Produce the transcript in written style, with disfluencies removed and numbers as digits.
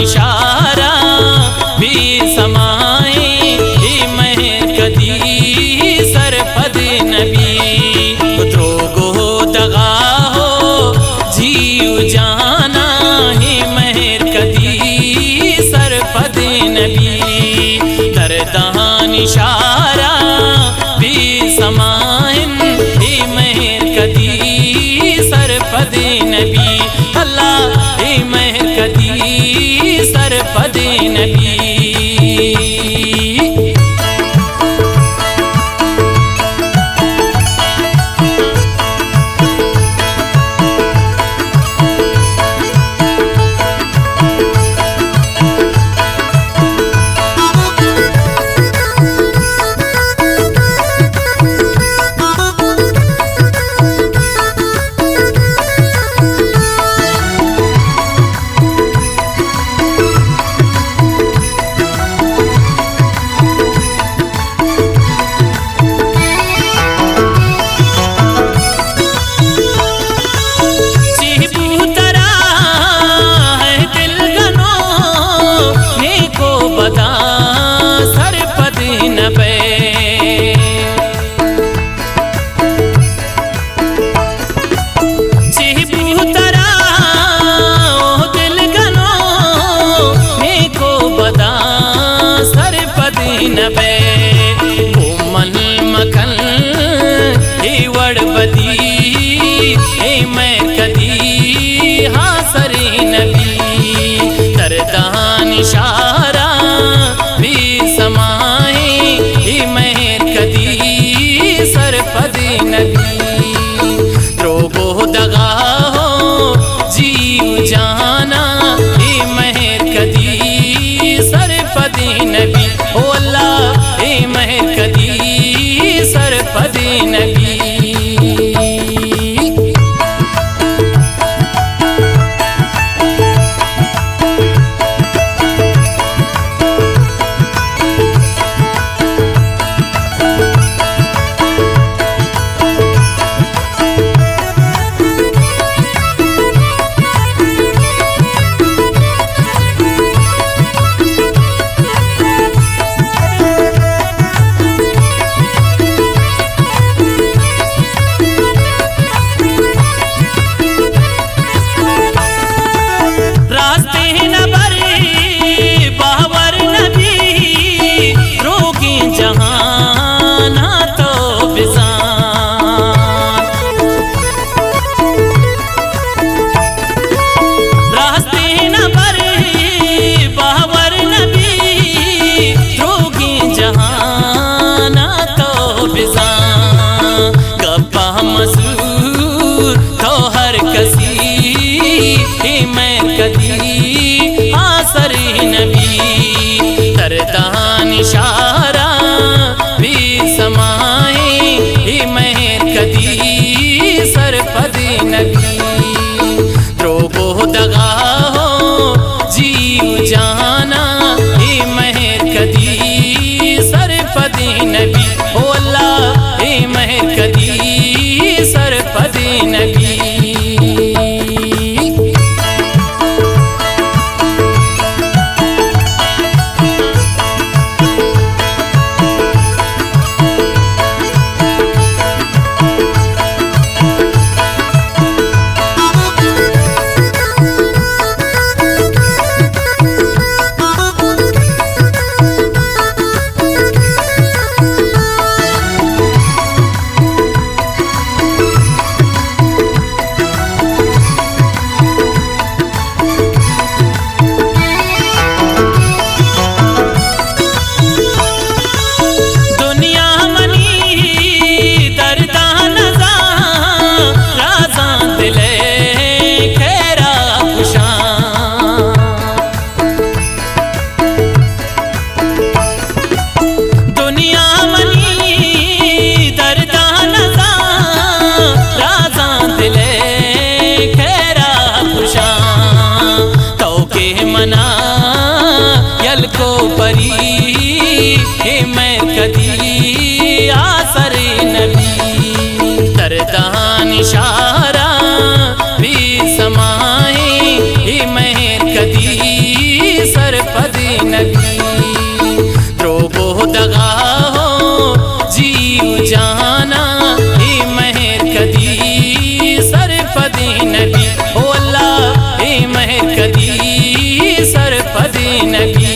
इशारा भी समाए महर कदी सरपद नबी द्रोगो दगा हो जीव जाना है महर कदी सरपद नबी दरदान इशारा भी समाइन महर कदी सरपद नबी अल्लाह महर कदी सरपद नबी। इशारा भी समाए महर कदी सरपद नबी द्रोगो दगा हो जीव जाना महर कदी सरपद नबी ओ अल्लाह महर कदी सरपद नबी। कदी आसर नबी दरदान इशारा भी समाए महर कदी सरपद नबी द्रोगो दगा हो जीव जाना महर कदी सरपद नबी ओ अल्लाह महर कदी सरपद नबी। कदी आसर नबी दरदान इशारा भी समाए महर कदी सरपदी नबी